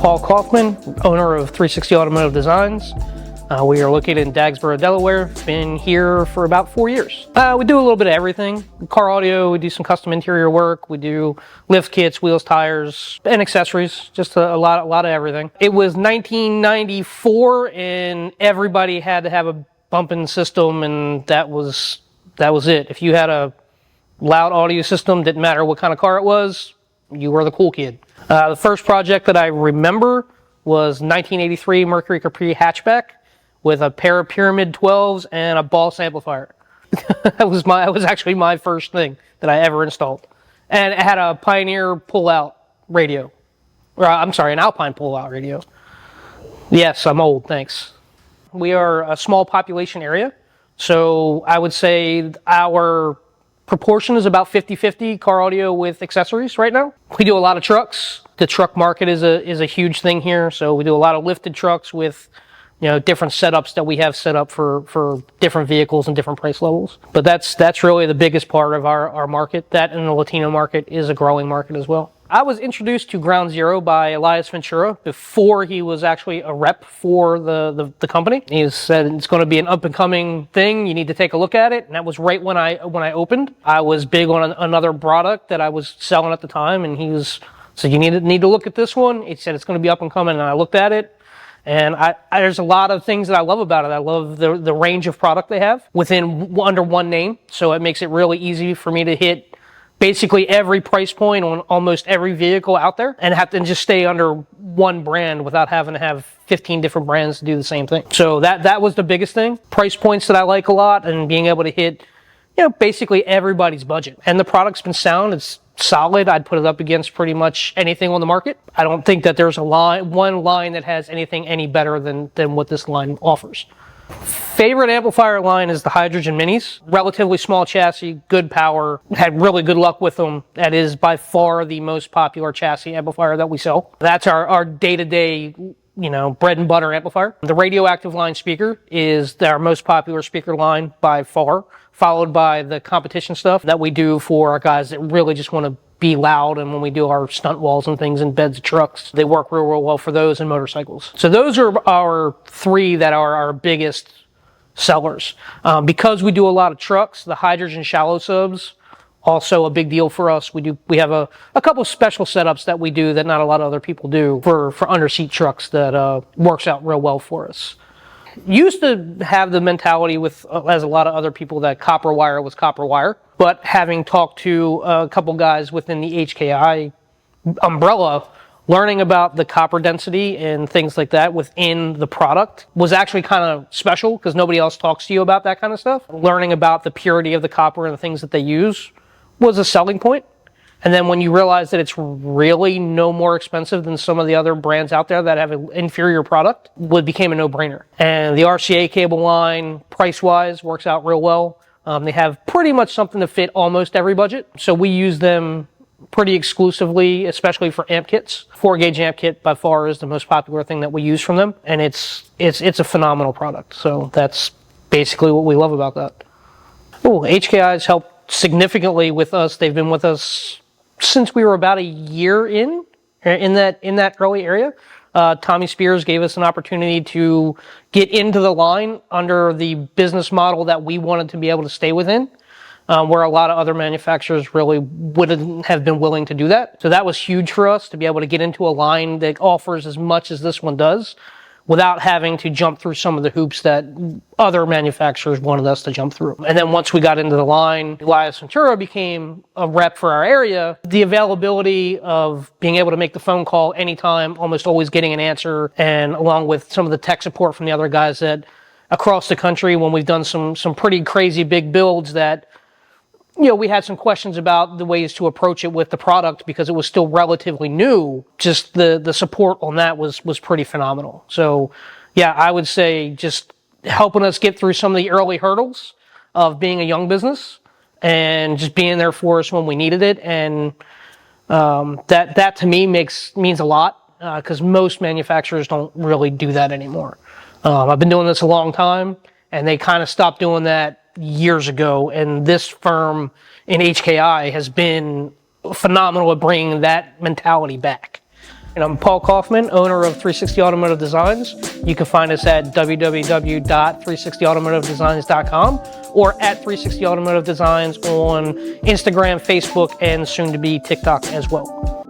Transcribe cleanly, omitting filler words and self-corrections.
Paul Kaufman, owner of 360 Automotive Designs. We are located in Dagsboro, Delaware. Been here for about 4 years. We do a little bit of everything. Car audio, we do some custom interior work. We do lift kits, wheels, tires, and accessories. Just a lot of everything. It was 1994 and everybody had to have a bumping system, and that was it. If you had a loud audio system, didn't matter what kind of car it was, you were the cool kid. The first project that I remember was 1983 Mercury Capri hatchback with a pair of Pyramid 12s and a Boss amplifier. That was actually my first thing that I ever installed. And it had a Pioneer pull-out radio. Or, I'm sorry, an Alpine pull-out radio. Yes, I'm old, thanks. We are a small population area, so I would say our proportion is about 50-50 car audio with accessories right now. We do a lot of trucks. The truck market is a huge thing here, so we do a lot of lifted trucks with different setups that we have set up for different vehicles and different price levels. But that's really the biggest part of our market. That and the Latino market is a growing market as well. I was introduced to Ground Zero by Elias Ventura before he was actually a rep for the company. He said it's going to be an up-and-coming thing. You need to take a look at it. And that was right when I opened. I was big on another product that I was selling at the time, and he said, you need to look at this one. He said it's going to be up-and-coming, and I looked at it. And there's a lot of things that I love about it. I love the range of product they have under one name. So it makes it really easy for me to hit basically every price point on almost every vehicle out there and just stay under one brand without having to have 15 different brands to do the same thing. So that was the biggest thing. Price points that I like a lot and being able to hit, basically everybody's budget. And the product's been sound. It's solid. I'd put it up against pretty much anything on the market. I don't think that there's one line that has anything any better than what this line offers. Favorite amplifier line is the Hydrogen Minis. Relatively small chassis, good power, had really good luck with them. That is by far the most popular chassis amplifier that we sell. That's our day-to-day, bread and butter amplifier. The Radioactive line speaker is our most popular speaker line by far, followed by the competition stuff that we do for our guys that really just want to be loud, and when we do our stunt walls and things in beds of trucks, they work real well for those and motorcycles. So those are our three that are our biggest sellers. Because we do a lot of trucks, the Hydrogen shallow subs, also a big deal for us. We have a couple of special setups that we do that not a lot of other people do for under-seat trucks that works out real well for us. Used to have the mentality as a lot of other people, that copper wire was copper wire. But having talked to a couple guys within the HKI umbrella, learning about the copper density and things like that within the product was actually kind of special because nobody else talks to you about that kind of stuff. Learning about the purity of the copper and the things that they use was a selling point. And then when you realize that it's really no more expensive than some of the other brands out there that have an inferior product, it became a no-brainer. And the RCA cable line, price-wise, works out real well. They have pretty much something to fit almost every budget. So we use them pretty exclusively, especially for amp kits. 4-gauge amp kit by far is the most popular thing that we use from them. And it's a phenomenal product. So that's basically what we love about that. HKI has helped significantly with us. They've been with us since we were about a year in that early area. Tommy Spears gave us an opportunity to get into the line under the business model that we wanted to be able to stay within, where a lot of other manufacturers really wouldn't have been willing to do that. So that was huge for us to be able to get into a line that offers as much as this one does without having to jump through some of the hoops that other manufacturers wanted us to jump through. And then once we got into the line, Elias Ventura became a rep for our area. The availability of being able to make the phone call anytime, almost always getting an answer, and along with some of the tech support from the other guys that across the country, when we've done some pretty crazy big builds that we had some questions about the ways to approach it with the product because it was still relatively new. Just the support on that was pretty phenomenal. So, yeah, I would say just helping us get through some of the early hurdles of being a young business and just being there for us when we needed it. And that to me means a lot because most manufacturers don't really do that anymore. I've been doing this a long time, and they kind of stopped doing that years ago, and this firm in HKI has been phenomenal at bringing that mentality back. And I'm Paul Kaufman, owner of 360 Automotive Designs. You can find us at www.360automotivedesigns.com or at 360 Automotive Designs on Instagram, Facebook, and soon to be TikTok as well.